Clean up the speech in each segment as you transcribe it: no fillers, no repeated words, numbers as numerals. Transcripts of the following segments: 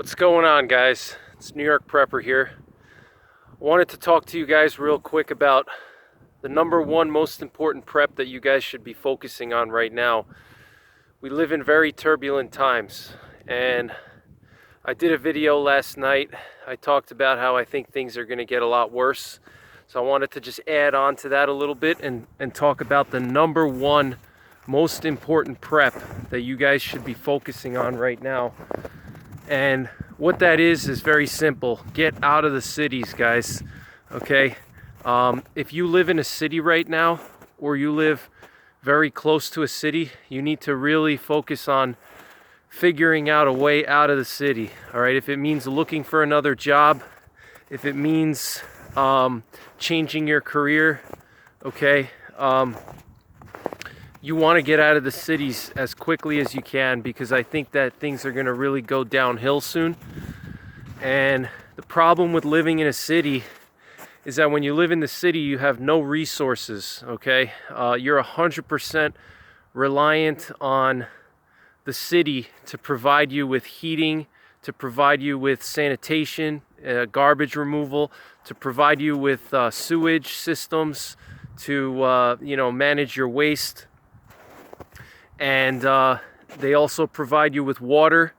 What's going on, guys? It's NYPrepper here. I wanted to talk to you guys real quick about the number one most important prep that you guys should be focusing on right now. We live in very turbulent times, and I did a video last night. I talked about how I think things are going to get a lot worse. So I wanted to just add on to that a little bit and talk about the number one most important prep that you guys should be focusing on right now. And what that is very simple. Get out of the cities, guys. Okay? If you live in a city right now, or you live very close to a city, you need to really focus on figuring out a way out of the city. All right? If it means looking for another job, if it means changing your career, okay? You want to get out of the cities as quickly as you can, because I think that things are going to really go downhill soon. And the problem with living in a city is that when you live in the city, you have no resources, okay? You're 100% reliant on the city to provide you with heating, to provide you with sanitation, garbage removal, to provide you with sewage systems, to manage your waste. And they also provide you with water,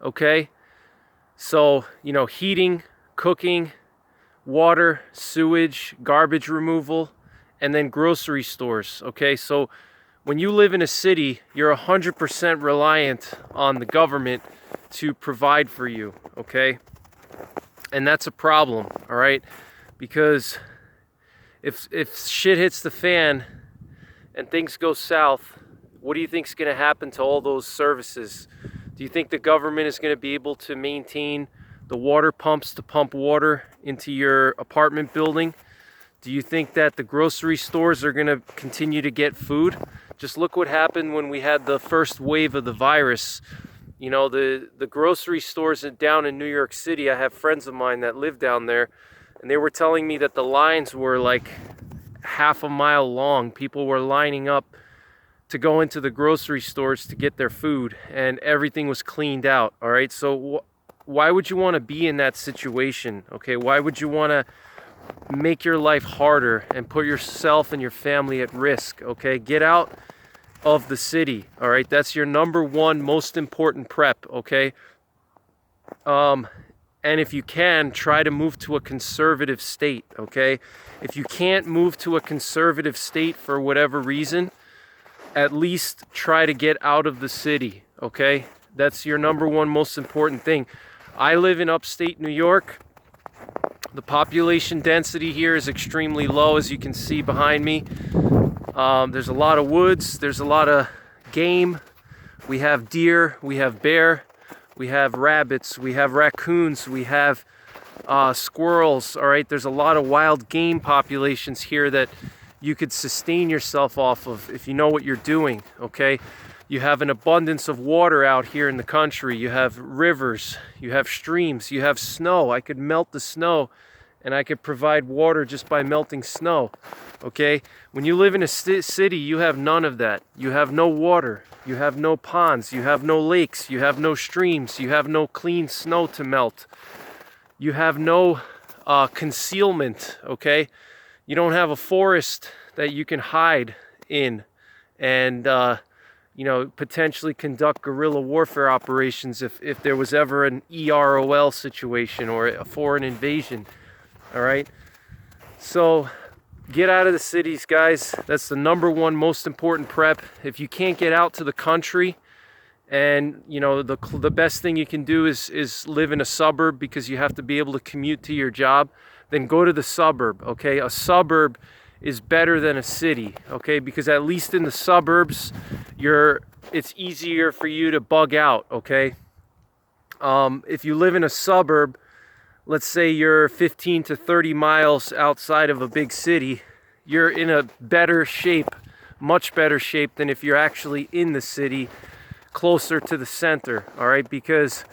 okay? So, heating, cooking, water, sewage, garbage removal, and then grocery stores, okay? So when you live in a city, you're 100% reliant on the government to provide for you, okay? And that's a problem, all right? Because if shit hits the fan and things go south, what do you think is going to happen to all those services? Do you think the government is going to be able to maintain the water pumps to pump water into your apartment building? Do you think that the grocery stores are going to continue to get food? Just look what happened when we had the first wave of the virus. The grocery stores down in New York City, I have friends of mine that live down there, and they were telling me that the lines were like half a mile long. People were lining up to go into the grocery stores to get their food, and everything was cleaned out, all right? So why would you want to be in that situation, okay? Why would you want to make your life harder and put yourself and your family at risk, okay? Get out of the city, all right? That's your number one most important prep, okay? And if you can, try to move to a conservative state, okay? If you can't move to a conservative state for whatever reason, at least try to get out of the city, okay? That's your number one most important thing. I live in upstate New York. The population density here is extremely low, as you can see behind me. There's a lot of woods, there's a lot of game. We have deer, we have bear, we have rabbits, we have raccoons, we have squirrels, all right? There's a lot of wild game populations here that you could sustain yourself off of if you know what you're doing, okay? You have an abundance of water out here in the country. You have rivers, you have streams, you have snow. I could melt the snow and I could provide water just by melting snow, okay? When you live in a city, you have none of that. You have no water, you have no ponds, you have no lakes, you have no streams, you have no clean snow to melt. You have no concealment, okay? You don't have a forest that you can hide in and, potentially conduct guerrilla warfare operations if there was ever an EROL situation or a foreign invasion, all right? So get out of the cities, guys. That's the number one most important prep. If you can't get out to the country, and, the best thing you can do is live in a suburb because you have to be able to commute to your job, then go to the suburb, okay? A suburb is better than a city, okay? Because at least in the suburbs, it's easier for you to bug out, okay? If you live in a suburb, let's say you're 15 to 30 miles outside of a big city, you're in a better shape, much better shape than if you're actually in the city, closer to the center, all right? Because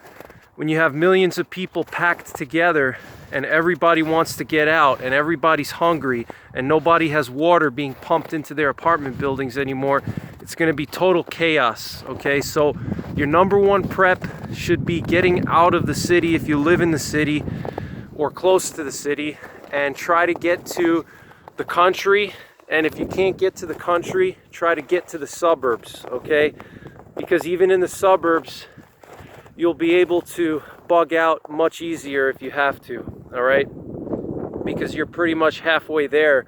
when you have millions of people packed together and everybody wants to get out and everybody's hungry and nobody has water being pumped into their apartment buildings anymore, it's going to be total chaos. Okay, so your number one prep should be getting out of the city if you live in the city or close to the city, and try to get to the country. And if you can't get to the country, try to get to the suburbs, okay? Because even in the suburbs, you'll be able to bug out much easier if you have to, all right? Because you're pretty much halfway there.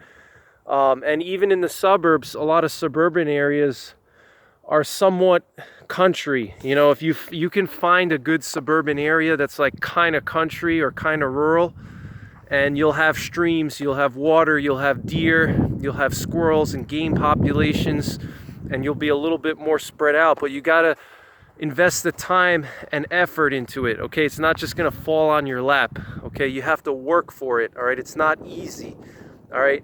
And even in the suburbs, a lot of suburban areas are somewhat country. You know, if you can find a good suburban area that's like kind of country or kind of rural, and you'll have streams, you'll have water, you'll have deer, you'll have squirrels and game populations, and you'll be a little bit more spread out. But you gotta invest the time and effort into it, okay? It's not just gonna fall on your lap, okay? You have to work for it, all right? It's not easy, all right?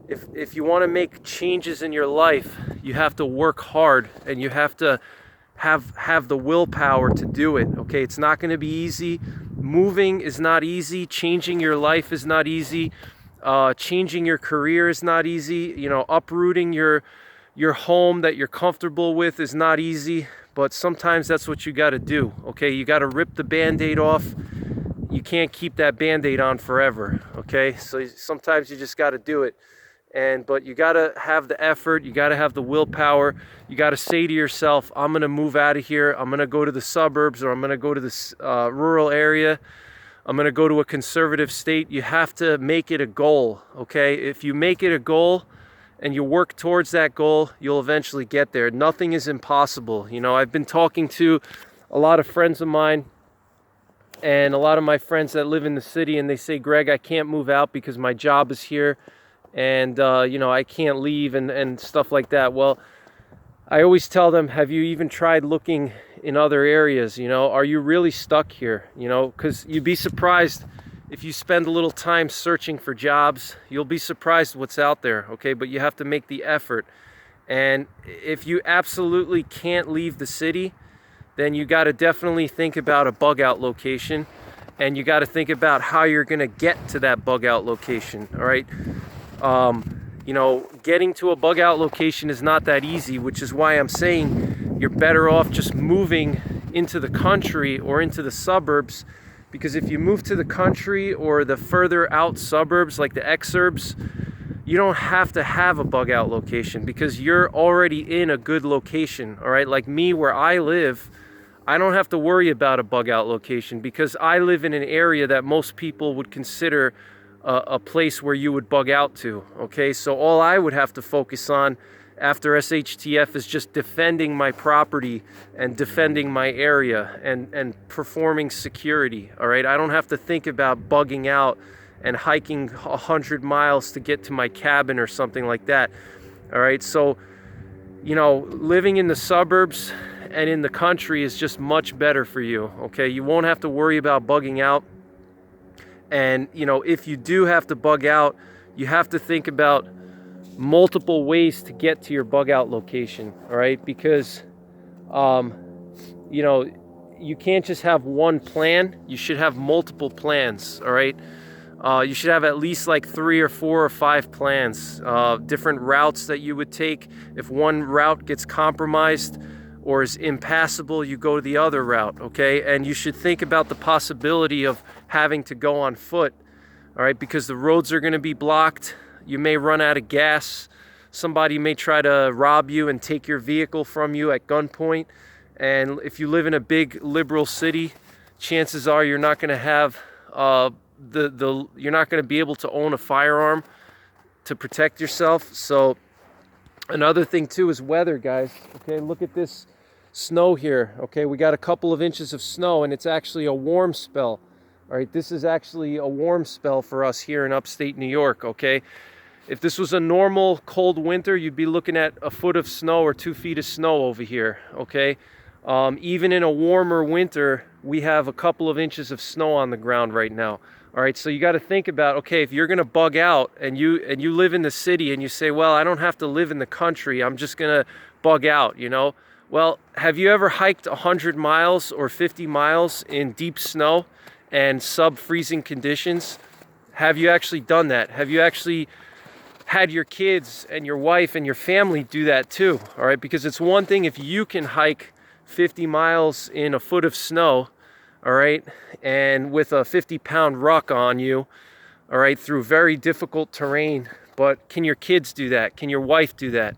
If you want to make changes in your life, you have to work hard, and you have to have the willpower to do it, okay? It's not going to be easy. Moving is not easy. Changing your life is not easy. Changing your career is not easy. You know, uprooting your home that you're comfortable with is not easy, but sometimes that's what you got to do, okay? You got to rip the Band-Aid off. You can't keep that Band-Aid on forever, okay? So sometimes you just got to do it. But you got to have the effort, you got to have the willpower. You got to say to yourself, I'm going to move out of here. I'm going to go to the suburbs, or I'm going to go to this rural area. I'm going to go to a conservative state. You have to make it a goal, okay? If you make it a goal and you work towards that goal, you'll eventually get there. Nothing is impossible. You know, I've been talking to a lot of friends of mine and a lot of my friends that live in the city, and they say, Greg, I can't move out because my job is here. And you know, I can't leave and stuff like that. Well, I always tell them, have you even tried looking in other areas? You know, are you really stuck here? You know, because you'd be surprised if you spend a little time searching for jobs. You'll be surprised what's out there, okay? But you have to make the effort. And if you absolutely can't leave the city, then you got to definitely think about a bug out location, and you got to think about how you're going to get to that bug out location, all right? You know, getting to a bug out location is not that easy, which is why I'm saying you're better off just moving into the country or into the suburbs, because if you move to the country or the further out suburbs like the exurbs, you don't have to have a bug out location because you're already in a good location, all right? Like me, where I live, I don't have to worry about a bug out location because I live in an area that most people would consider a place where you would bug out to, okay? So all I would have to focus on after SHTF is just defending my property and defending my area and performing security, all right? I don't have to think about bugging out and hiking 100 miles to get to my cabin or something like that, all right? So, you know, living in the suburbs and in the country is just much better for you, okay? You won't have to worry about bugging out. And, you know, if you do have to bug out, you have to think about multiple ways to get to your bug out location, all right? Because, you know, you can't just have one plan. You should have multiple plans, all right? You should have at least like 3 or 4 or 5 plans, different routes that you would take. If one route gets compromised or is impassable, you go the other route, okay? And you should think about the possibility of having to go on foot, all right? Because the roads are going to be blocked. You may run out of gas. Somebody may try to rob you and take your vehicle from you at gunpoint. And if you live in a big liberal city, chances are you're not going to have you're not going to be able to own a firearm to protect yourself. So another thing too is weather, guys. Okay, look at this snow here. Okay, we got a couple of inches of snow, and it's actually a warm spell. All right, this is actually a warm spell for us here in upstate New York, okay? If this was a normal cold winter, you'd be looking at a foot of snow or 2 feet of snow over here, okay? Even in a warmer winter, we have a couple of inches of snow on the ground right now. All right, so you got to think about, okay, if you're going to bug out and you live in the city and you say, well, I don't have to live in the country, I'm just going to bug out, you know? Well, have you ever hiked 100 miles or 50 miles in deep snow and sub-freezing conditions? Have you actually done that? Have you actually had your kids and your wife and your family do that too? All right, because it's one thing if you can hike 50 miles in a foot of snow, all right, and with a 50-pound ruck on you, all right, through very difficult terrain, but can your kids do that? Can your wife do that?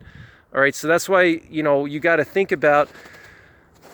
All right, so that's why, you know, you got to think about,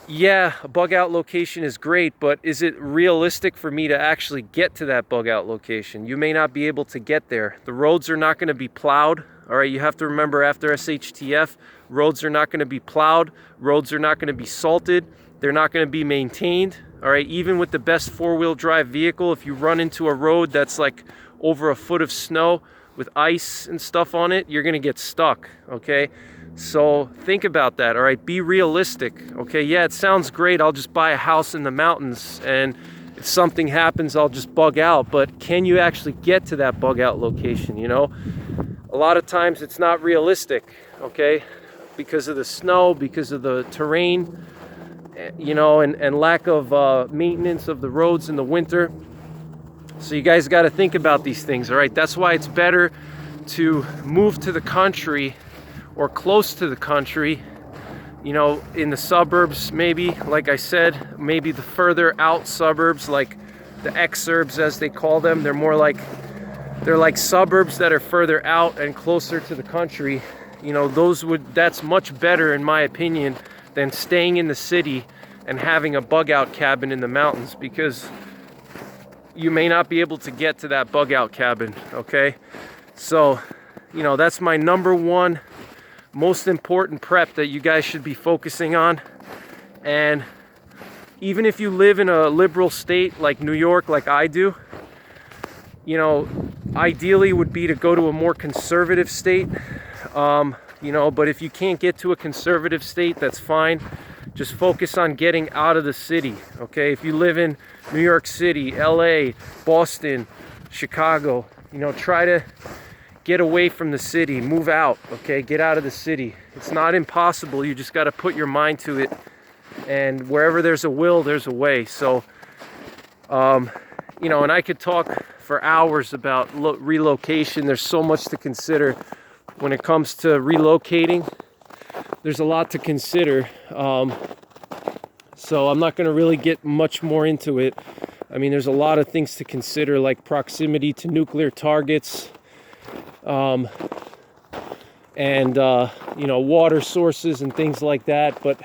yeah, a bug out location is great, but is it realistic for me to actually get to that bug out location? You may not be able to get there. The roads are not going to be plowed. All right, you have to remember after SHTF, roads are not going to be plowed. Roads are not going to be salted. They're not going to be maintained. All right, even with the best four-wheel drive vehicle, if you run into a road that's like over a foot of snow with ice and stuff on it, you're going to get stuck, okay? So think about that, all right? Be realistic, okay? Yeah, it sounds great. I'll just buy a house in the mountains, and if something happens, I'll just bug out. But can you actually get to that bug out location, you know? A lot of times it's not realistic, okay? Because of the snow, because of the terrain, you know, and lack of maintenance of the roads in the winter. So you guys got to think about these things, all right? That's why it's better to move to the country or close to the country, you know, in the suburbs maybe, like I said, maybe the further out suburbs, like the exurbs as they call them. They're like suburbs that are further out and closer to the country. You know, that's much better in my opinion than staying in the city and having a bug out cabin in the mountains, because you may not be able to get to that bug out cabin, okay? So, you know, that's my number one most important prep that you guys should be focusing on. And even if you live in a liberal state like New York, like I do, you know, ideally would be to go to a more conservative state, you know, but if you can't get to a conservative state, that's fine. Just focus on getting out of the city, okay? If you live in New York City, LA, Boston, Chicago, you know, try to get away from the city, move out, okay? Get out of the city. It's not impossible. You just got to put your mind to it. And wherever there's a will, there's a way. So, you know, and I could talk for hours about relocation. There's so much to consider when it comes to relocating. There's a lot to consider. So I'm not going to really get much more into it. I mean, there's a lot of things to consider, like proximity to nuclear targets, and you know, water sources and things like that. But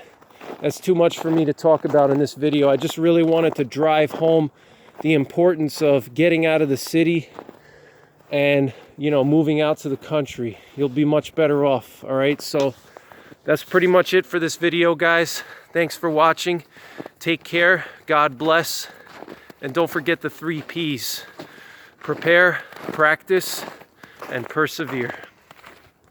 that's too much for me to talk about in this video. I just really wanted to drive home the importance of getting out of the city and, you know, moving out to the country. You'll be much better off. All right, so that's pretty much it for this video, guys. Thanks for watching. Take care. God bless. And don't forget the 3 Ps. Prepare, practice, and persevere.